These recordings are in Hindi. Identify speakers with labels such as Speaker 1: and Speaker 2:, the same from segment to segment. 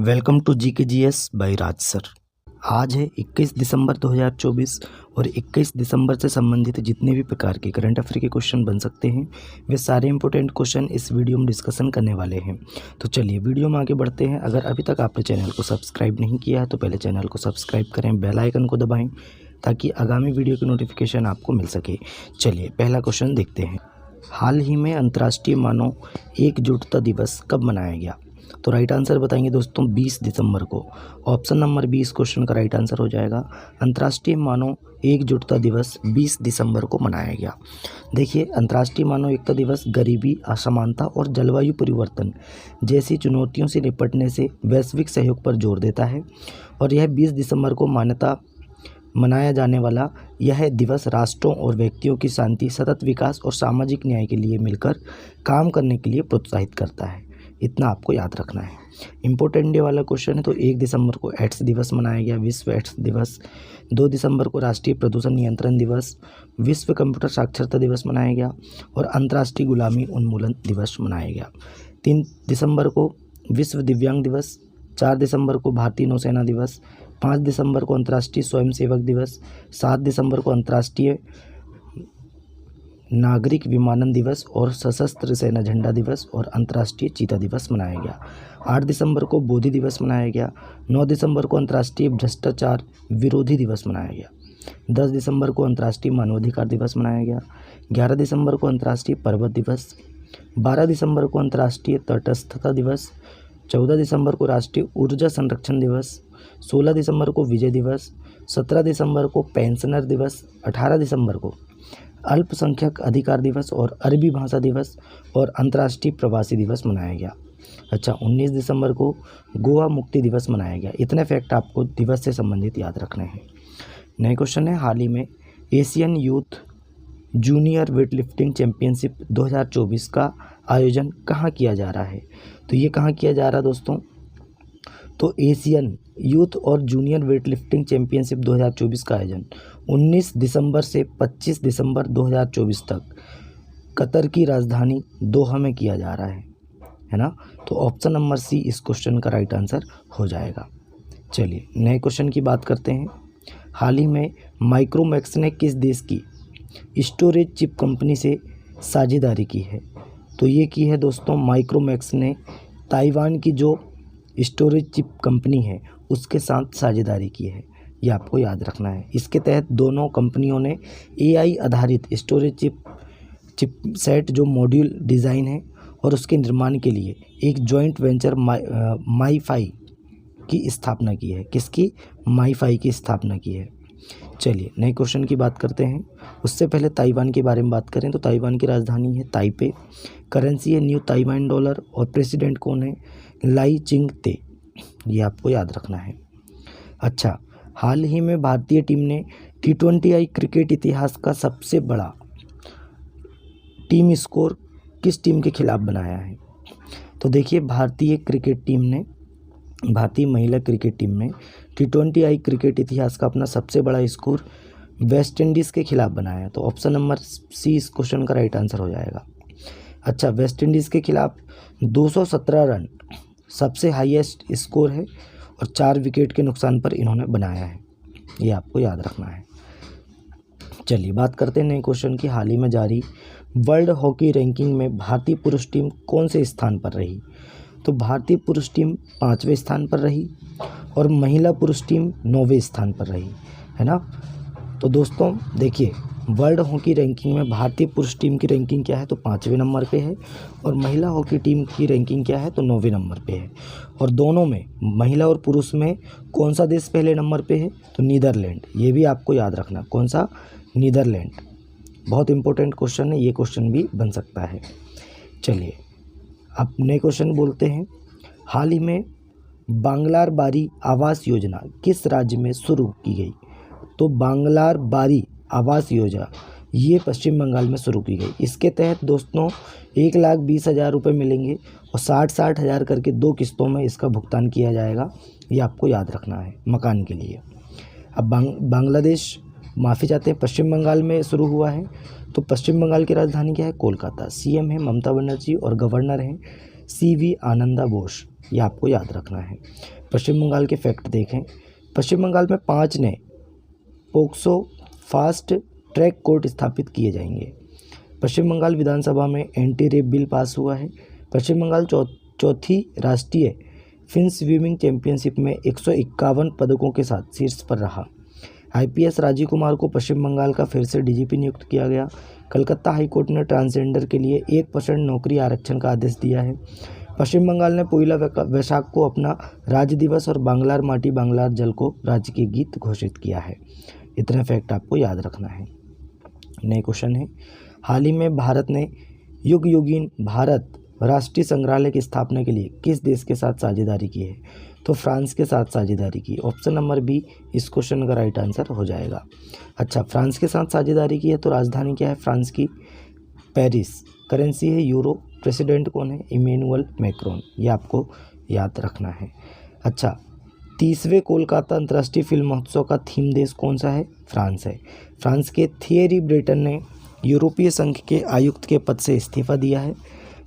Speaker 1: वेलकम टू जी के G S by Raj sir. आज है 21 दिसंबर 2024 और 21 दिसंबर से संबंधित जितने भी प्रकार के करंट अफेयर के क्वेश्चन बन सकते हैं वे सारे इंपॉर्टेंट क्वेश्चन इस वीडियो में डिस्कशन करने वाले हैं। तो चलिए वीडियो में आगे बढ़ते हैं। अगर अभी तक आपने चैनल को सब्सक्राइब नहीं किया है तो पहले चैनल को सब्सक्राइब करें, बेल आइकन को दबाएँ ताकि आगामी वीडियो की नोटिफिकेशन आपको मिल सके। चलिए पहला क्वेश्चन देखते हैं। हाल ही में अंतर्राष्ट्रीय मानव एकजुटता दिवस कब मनाया गया? तो राइट आंसर बताएंगे दोस्तों 20 दिसंबर को। ऑप्शन नंबर 20 क्वेश्चन का राइट आंसर हो जाएगा। अंतर्राष्ट्रीय मानव एकजुटता दिवस 20 दिसंबर को मनाया गया। देखिए, अंतर्राष्ट्रीय मानव एकता दिवस गरीबी, असमानता और जलवायु परिवर्तन जैसी चुनौतियों से निपटने से वैश्विक सहयोग पर जोर देता है और यह 20 दिसंबर को मनाया जाने वाला यह दिवस राष्ट्रों और व्यक्तियों की शांति, सतत विकास और सामाजिक न्याय के लिए मिलकर काम करने के लिए प्रोत्साहित करता है। इतना आपको याद रखना है। इम्पोर्टेंट डे वाला क्वेश्चन है। तो 1 दिसंबर को एड्स दिवस मनाया गया, विश्व एड्स दिवस। 2 दिसंबर को राष्ट्रीय प्रदूषण नियंत्रण दिवस, विश्व कंप्यूटर साक्षरता दिवस मनाया गया और अंतर्राष्ट्रीय गुलामी उन्मूलन दिवस मनाया गया। 3 दिसंबर को विश्व दिव्यांग दिवस, 4 दिसंबर को भारतीय नौसेना दिवस, 5 दिसंबर को अंतर्राष्ट्रीय स्वयंसेवक दिवस, 7 दिसंबर को अंतर्राष्ट्रीय नागरिक विमानन दिवस और सशस्त्र सेना झंडा दिवस और अंतर्राष्ट्रीय चीता दिवस मनाया गया। 8 दिसंबर को बोधि दिवस मनाया गया। 9 दिसंबर को अंतर्राष्ट्रीय भ्रष्टाचार विरोधी दिवस मनाया गया। 10 दिसंबर को अंतर्राष्ट्रीय मानवाधिकार दिवस मनाया गया। 11 दिसंबर को अंतर्राष्ट्रीय पर्वत दिवस। 12 दिसंबर को अंतर्राष्ट्रीय तटस्थता दिवस। 14 दिसंबर को राष्ट्रीय ऊर्जा संरक्षण दिवस। 16 दिसंबर को विजय दिवस। 17 दिसंबर को पेंशनर दिवस। 18 दिसंबर को अल्पसंख्यक अधिकार दिवस और अरबी भाषा दिवस और अंतर्राष्ट्रीय प्रवासी दिवस मनाया गया। अच्छा, 19 दिसंबर को गोवा मुक्ति दिवस मनाया गया। इतने फैक्ट आपको दिवस से संबंधित याद रखने हैं। नए क्वेश्चन है। हाल ही में Asian youth junior weightlifting championship 2024 का आयोजन कहाँ किया जा रहा है? तो ये कहाँ किया जा रहा है दोस्तों? तो एशियन यूथ और जूनियर वेटलिफ्टिंग चैंपियनशिप 2024 का आयोजन 19 दिसंबर से 25 दिसंबर 2024 तक कतर की राजधानी दोहा में किया जा रहा है ना। तो ऑप्शन नंबर सी इस क्वेश्चन का राइट आंसर हो जाएगा। चलिए नए क्वेश्चन की बात करते हैं। हाल ही में माइक्रोमैक्स ने किस देश की स्टोरेज चिप कंपनी से साझेदारी की है? तो ये की है दोस्तों, माइक्रोमैक्स ने ताइवान की जो स्टोरेज चिप कंपनी है उसके साथ साझेदारी की है। ये आपको याद रखना है। इसके तहत दोनों कंपनियों ने AI आधारित स्टोरेज चिप सेट जो मॉड्यूल डिज़ाइन है और उसके निर्माण के लिए एक जॉइंट वेंचर माईफाई की स्थापना की है। किसकी? माईफाई की स्थापना की है। चलिए नए क्वेश्चन की बात करते हैं। उससे पहले ताइवान के बारे में बात करें तो ताइवान की राजधानी है ताइपे, करेंसी है न्यू ताइवान डॉलर और प्रेसिडेंट कौन है? लाई चिंग ते। ये आपको याद रखना है। अच्छा, हाल ही में भारतीय टीम ने T20I क्रिकेट इतिहास का सबसे बड़ा टीम स्कोर किस टीम के खिलाफ बनाया है? तो देखिए, भारतीय महिला क्रिकेट टीम ने T20I क्रिकेट इतिहास का अपना सबसे बड़ा स्कोर वेस्ट इंडीज़ के खिलाफ बनाया है। तो ऑप्शन नंबर सी इस क्वेश्चन का राइट आंसर हो जाएगा। अच्छा, वेस्ट इंडीज़ के खिलाफ 217 रन सबसे हाईएस्ट स्कोर है और 4 विकेट के नुकसान पर इन्होंने बनाया है। ये आपको याद रखना है। चलिए बात करते हैं नए क्वेश्चन की। हाल ही में जारी वर्ल्ड हॉकी रैंकिंग में भारतीय पुरुष टीम कौन से स्थान पर रही? तो भारतीय पुरुष टीम 5वें स्थान पर रही और महिला पुरुष टीम 9वें स्थान पर रही, है ना। तो दोस्तों देखिए, वर्ल्ड हॉकी रैंकिंग में भारतीय पुरुष टीम की रैंकिंग क्या है? तो 5वें नंबर पे है और महिला हॉकी टीम की रैंकिंग क्या है? तो 9वें नंबर पे है। और दोनों में, महिला और पुरुष में, कौन सा देश पहले नंबर पे है? तो नीदरलैंड। ये भी आपको याद रखना। कौन सा? नीदरलैंड। बहुत इंपॉर्टेंट क्वेश्चन है, ये क्वेश्चन भी बन सकता है। चलिए अब नए क्वेश्चन बोलते हैं। हाल ही में बांग्लार बारी आवास योजना किस राज्य में शुरू की गई? तो बांग्लार बारी आवास योजना ये पश्चिम बंगाल में शुरू की गई। इसके तहत दोस्तों 1,20,000 रुपये मिलेंगे और 60-60 हज़ार करके 2 किस्तों में इसका भुगतान किया जाएगा। ये आपको याद रखना है मकान के लिए। अब बांग्लादेश, माफ़ी चाहते हैं, पश्चिम बंगाल में शुरू हुआ है तो पश्चिम बंगाल की राजधानी क्या है? कोलकाता। सीएम है ममता बनर्जी और गवर्नर हैं सीवी आनंदा बोस। ये आपको याद रखना है। पश्चिम बंगाल के फैक्ट देखें। पश्चिम बंगाल में 5 नए पोक्सो फास्ट ट्रैक कोर्ट स्थापित किए जाएंगे। पश्चिम बंगाल विधानसभा में एंटी रेप बिल पास हुआ है। पश्चिम बंगाल चौथी राष्ट्रीय फिन स्विमिंग चैंपियनशिप में 151 पदकों के साथ शीर्ष पर रहा। आईपीएस राजीव कुमार को पश्चिम बंगाल का फिर से डीजीपी नियुक्त किया गया। कलकत्ता हाईकोर्ट ने ट्रांसजेंडर के लिए 1% नौकरी आरक्षण का आदेश दिया है। पश्चिम बंगाल ने पोइला वैशाख को अपना राज्य दिवस और बांग्लार माटी बांग्लार जल को राज्य के गीत घोषित किया है। इतने फैक्ट आपको याद रखना है। नए क्वेश्चन है, हाल ही में भारत ने युग युगीन भारत राष्ट्रीय संग्रहालय की स्थापना के लिए किस देश के साथ साझेदारी की है? तो फ्रांस के साथ साझेदारी की। ऑप्शन नंबर बी इस क्वेश्चन का राइट आंसर हो जाएगा। अच्छा, फ्रांस के साथ साझेदारी की है तो राजधानी क्या है फ्रांस की? पेरिस। करेंसी है यूरो। प्रेसिडेंट कौन है? Emmanuel Macron. ये आपको याद रखना है। अच्छा, 30वें कोलकाता अंतर्राष्ट्रीय फिल्म महोत्सव का थीम देश कौन सा है? फ्रांस है। फ्रांस के थियरी ब्रेटन ने यूरोपीय संघ के आयुक्त के पद से इस्तीफा दिया है।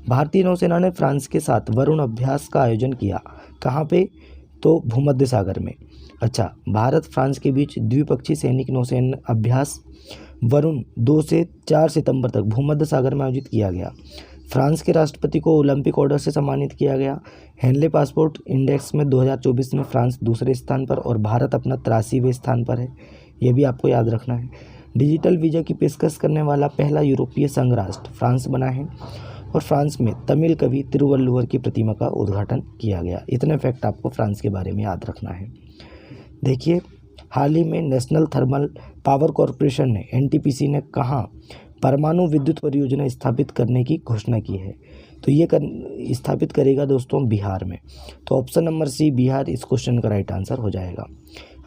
Speaker 1: भारतीय नौसेना ने फ्रांस के साथ वरुण अभ्यास का आयोजन किया। कहाँ पे? तो भूमध्य सागर में। अच्छा, भारत फ्रांस के बीच द्विपक्षीय सैनिक नौसेना अभ्यास वरुण 2 से 4 सितंबर तक भूमध्य सागर में आयोजित किया गया। फ्रांस के राष्ट्रपति को ओलंपिक ऑर्डर से सम्मानित किया गया। हेनले पासपोर्ट इंडेक्स में 2024 में फ्रांस दूसरे स्थान पर और भारत अपना 83वें स्थान पर है। ये भी आपको याद रखना है। डिजिटल वीज़ा की पेशकश करने वाला पहला यूरोपीय संघ राष्ट्र फ्रांस बना है और फ्रांस में तमिल कवि तिरुवल्लुवर की प्रतिमा का उद्घाटन किया गया। इतने फैक्ट आपको फ्रांस के बारे में याद रखना है। देखिए, हाल ही में नेशनल थर्मल पावर कॉरपोरेशन ने एनटीपीसी ने कहाँ परमाणु विद्युत परियोजना स्थापित करने की घोषणा की है? तो ये स्थापित करेगा दोस्तों बिहार में। तो ऑप्शन नंबर सी बिहार इस क्वेश्चन का राइट आंसर हो जाएगा।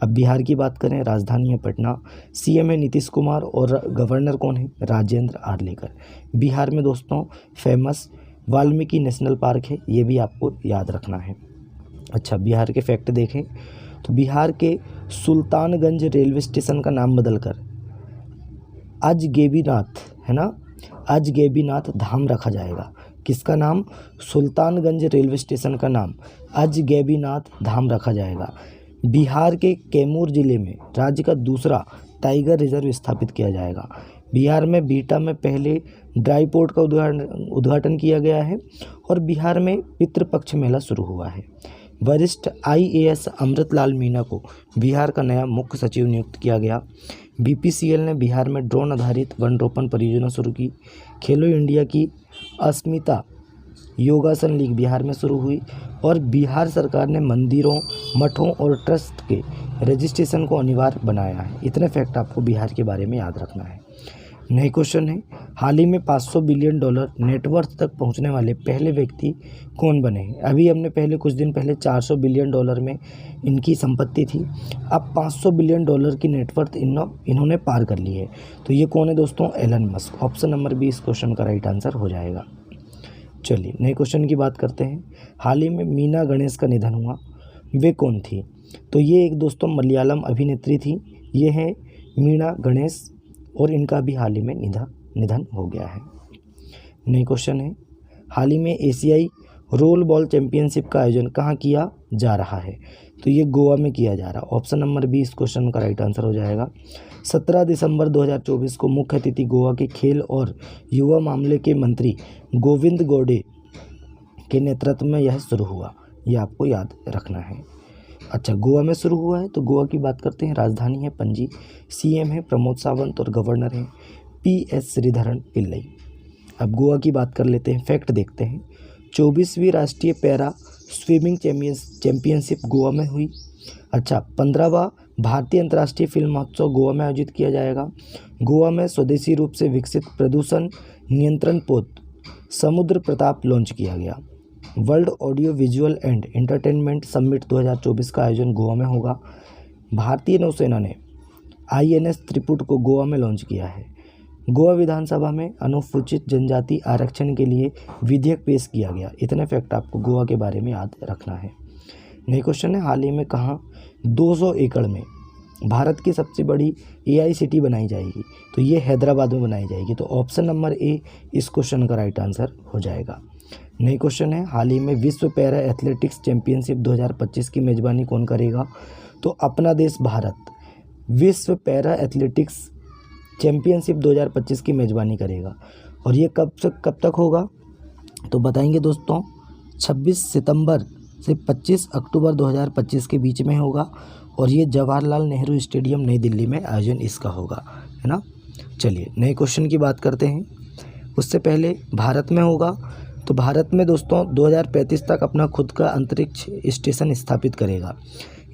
Speaker 1: अब बिहार की बात करें, राजधानी है पटना। सीएम है नीतीश कुमार और गवर्नर कौन है? राजेंद्र आर्लेकर। बिहार में दोस्तों फेमस वाल्मीकि नेशनल पार्क है। ये भी आपको याद रखना है। अच्छा, बिहार के फैक्ट देखें तो बिहार के सुल्तानगंज रेलवे स्टेशन का नाम बदलकर अजगैबीनाथ, है ना, अजगैबीनाथ धाम रखा जाएगा। किसका नाम? सुल्तानगंज रेलवे स्टेशन का नाम अजगैबीनाथ धाम रखा जाएगा। बिहार के कैमूर जिले में राज्य का दूसरा टाइगर रिजर्व स्थापित किया जाएगा। बिहार में बीटा में पहले ड्राई पोर्ट का उद्घाटन किया गया है और बिहार में पितृपक्ष मेला शुरू हुआ है। वरिष्ठ आईएएस अमृतलाल मीना को बिहार का नया मुख्य सचिव नियुक्त किया गया। बीपीसीएल ने बिहार में ड्रोन आधारित वन रोपण परियोजना शुरू की। खेलो इंडिया की अस्मिता योगासन लीग बिहार में शुरू हुई और बिहार सरकार ने मंदिरों, मठों और ट्रस्ट के रजिस्ट्रेशन को अनिवार्य बनाया है। इतने फैक्ट आपको बिहार के बारे में याद रखना है। नए क्वेश्चन है, हाल ही में $500 बिलियन नेटवर्थ तक पहुंचने वाले पहले व्यक्ति कौन बने हैं? अभी हमने कुछ दिन पहले $400 बिलियन में इनकी संपत्ति थी। अब $500 बिलियन की नेटवर्थ इन्होंने पार कर ली है। तो ये कौन है दोस्तों? Elon Musk. Option number B इस क्वेश्चन का राइट आंसर हो जाएगा। चलिए नए क्वेश्चन की बात करते हैं। हाल ही में मीना गणेश का निधन हुआ, वे कौन थी? तो ये एक दोस्तों मलयालम अभिनेत्री थी। ये है मीना गणेश और इनका भी हाल ही में निधन हो गया है। नए क्वेश्चन है, हाल ही में एशियाई रोल बॉल चैंपियनशिप का आयोजन कहाँ किया जा रहा है? तो ये गोवा में किया जा रहा है। ऑप्शन नंबर बी इस क्वेश्चन का राइट आंसर हो जाएगा। 17 दिसंबर 2024 को मुख्य अतिथि गोवा के खेल और युवा मामले के मंत्री गोविंद गौडे के नेतृत्व में यह शुरू हुआ। यह आपको याद रखना है। अच्छा, गोवा में शुरू हुआ है तो गोवा की बात करते हैं। राजधानी है पणजी। सीएम है प्रमोद सावंत और गवर्नर है पीएस श्रीधरन पिल्लई। अब गोवा की बात कर लेते हैं, फैक्ट देखते हैं। 24वीं राष्ट्रीय पैरा स्विमिंग चैंपियनशिप गोवा में हुई। अच्छा, 15वां भारतीय अंतर्राष्ट्रीय फिल्म महोत्सव गोवा में आयोजित किया जाएगा। गोवा में स्वदेशी रूप से विकसित प्रदूषण नियंत्रण पोत समुद्र प्रताप लॉन्च किया गया। World audio visual and entertainment summit 2024 का आयोजन गोवा में होगा। भारतीय नौसेना ने आईएनएस त्रिपुट को गोवा में लॉन्च किया है। गोवा विधानसभा में अनुसूचित जनजाति आरक्षण के लिए विधेयक पेश किया गया। इतने फैक्ट आपको गोवा के बारे में याद रखना है। नए क्वेश्चन है, हाल ही में कहाँ 200 एकड़ में भारत की सबसे बड़ी AI सिटी बनाई जाएगी, तो ये हैदराबाद में बनाई जाएगी। तो ऑप्शन नंबर ए इस क्वेश्चन का राइट आंसर हो जाएगा। नई क्वेश्चन है, हाल ही में विश्व पैरा एथलेटिक्स चैंपियनशिप 2025 की मेजबानी कौन करेगा? तो अपना देश भारत विश्व पैरा एथलेटिक्स चैंपियनशिप 2025 की मेजबानी करेगा। और ये कब से कब तक होगा तो बताएंगे दोस्तों, 26 सितंबर से 25 अक्टूबर 2025 के बीच में होगा। और ये जवाहरलाल नेहरू स्टेडियम नई दिल्ली में आयोजन इसका होगा, है ना। चलिए नए क्वेश्चन की बात करते हैं। उससे पहले भारत में होगा, तो भारत में दोस्तों 2035 तक अपना खुद का अंतरिक्ष स्टेशन स्थापित करेगा।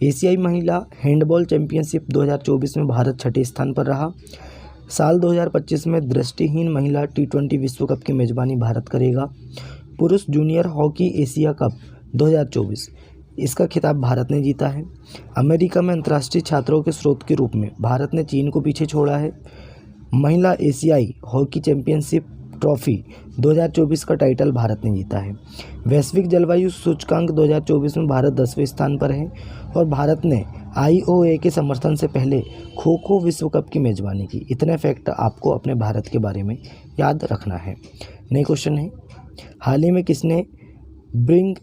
Speaker 1: एशियाई महिला हैंडबॉल चैंपियनशिप 2024 में भारत छठे स्थान पर रहा। साल 2025 में दृष्टिहीन महिला T20 विश्व कप की मेजबानी भारत करेगा। पुरुष जूनियर हॉकी एशिया कप 2024 इसका खिताब भारत ने जीता है। अमेरिका में अंतर्राष्ट्रीय छात्रों के स्रोत के रूप में भारत ने चीन को पीछे छोड़ा है। महिला एशियाई हॉकी चैंपियनशिप ट्रॉफी 2024 का टाइटल भारत ने जीता है। वैश्विक जलवायु सूचकांक 2024 में भारत 10वें स्थान पर है। और भारत ने IOA के समर्थन से पहले खो खो विश्व कप की मेजबानी की। इतने फैक्ट आपको अपने भारत के बारे में याद रखना है। नए क्वेश्चन है, हाल ही में किसने bring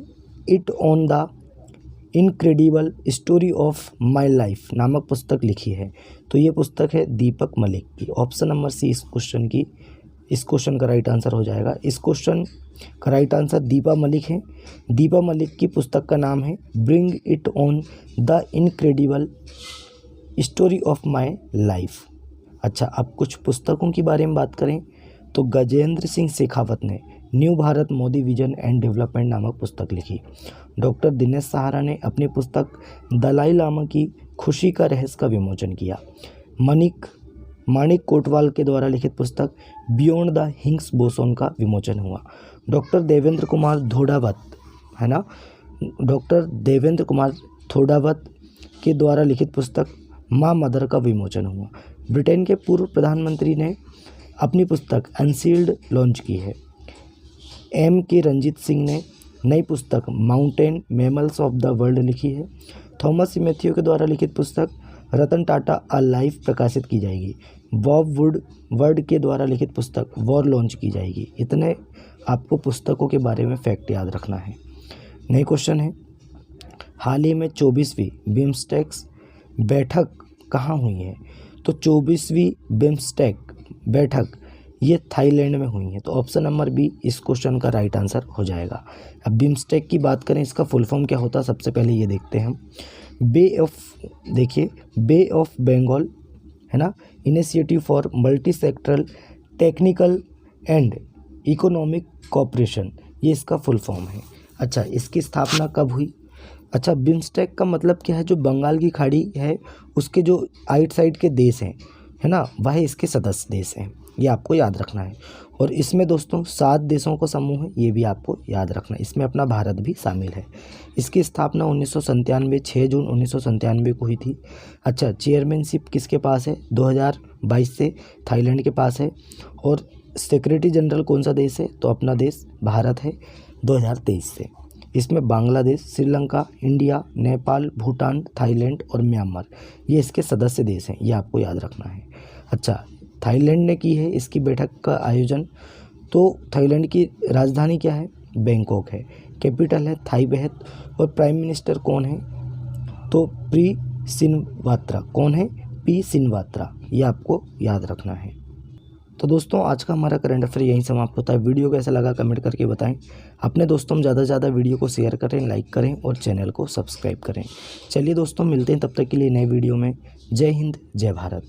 Speaker 1: it on the incredible story of my life नामक पुस्तक लिखी है? तो ये पुस्तक है दीपक मलिक की। ऑप्शन नंबर सी इस क्वेश्चन का राइट आंसर हो जाएगा। इस क्वेश्चन का राइट आंसर दीपा मलिक है। दीपा मलिक की पुस्तक का नाम है bring it on the incredible story of my life. अच्छा, अब कुछ पुस्तकों के बारे में बात करें तो गजेंद्र सिंह शेखावत ने new Bharat Modi vision and development नामक पुस्तक लिखी। डॉक्टर दिनेश सहारा ने अपनी पुस्तक दलाई लामा की खुशी का रहस्य का विमोचन किया। माणिक कोटवाल के द्वारा लिखित पुस्तक बियॉन्ड द हिग्स बोसोन का विमोचन हुआ। डॉक्टर देवेंद्र कुमार थोडावत के द्वारा लिखित पुस्तक माँ मदर का विमोचन हुआ। ब्रिटेन के पूर्व प्रधानमंत्री ने अपनी पुस्तक अनसील्ड लॉन्च की है। M.K. रंजीत सिंह ने नई पुस्तक mountain mammals of the world लिखी है। थॉमस मैथ्यू के द्वारा लिखित पुस्तक रतन टाटा अ लाइफ प्रकाशित की जाएगी। बॉब वुडवर्ड के द्वारा लिखित पुस्तक वॉर लॉन्च की जाएगी। इतने आपको पुस्तकों के बारे में फैक्ट याद रखना है। नए क्वेश्चन है, हाल ही में 24वीं बिम्स्टेक्स बैठक कहाँ हुई है? तो 24वीं बिम्स्टेक बैठक ये थाईलैंड में हुई है। तो ऑप्शन नंबर बी इस क्वेश्चन का राइट आंसर हो जाएगा। अब बिम्स्टेक की बात करें, इसका फुल फॉर्म क्या होता है सबसे पहले ये देखते हैं हम। बे ऑफ बंगाल, है ना, initiative for multi sectoral technical and economic cooperation, ये इसका फुल फॉर्म है। अच्छा, इसकी स्थापना कब हुई? अच्छा, बिम्स्टेक का मतलब क्या है? जो बंगाल की खाड़ी है उसके जो आइट साइड के देश हैं, है ना, वह इसके सदस्य देश हैं। ये आपको याद रखना है। और इसमें दोस्तों 7 देशों का समूह है, ये भी आपको याद रखना है। इसमें अपना भारत भी शामिल है। इसकी स्थापना 6 जून 1997 को हुई थी। अच्छा, चेयरमैनशिप किसके पास है? 2022 से थाईलैंड के पास है। और सेक्रेटरी जनरल कौन सा देश है? तो अपना देश भारत है 2023 से। इसमें बांग्लादेश, श्रीलंका, इंडिया, नेपाल, भूटान, थाईलैंड और म्यांमार ये इसके सदस्य देश हैं। ये आपको याद रखना है। अच्छा, थाईलैंड ने की है इसकी बैठक का आयोजन। तो थाईलैंड की राजधानी क्या है? बैंकॉक है। कैपिटल है थाई बेहत। और प्राइम मिनिस्टर कौन है? तो पी सिनवात्रा। ये आपको याद रखना है। तो दोस्तों आज का हमारा करंट अफेयर यहीं समाप्त होता है। वीडियो कैसा लगा कमेंट करके बताएं। अपने दोस्तों में ज़्यादा से ज़्यादा वीडियो को शेयर करें, लाइक करें और चैनल को सब्सक्राइब करें। चलिए दोस्तों, मिलते हैं तब तक के लिए नए वीडियो में। जय हिंद, जय भारत।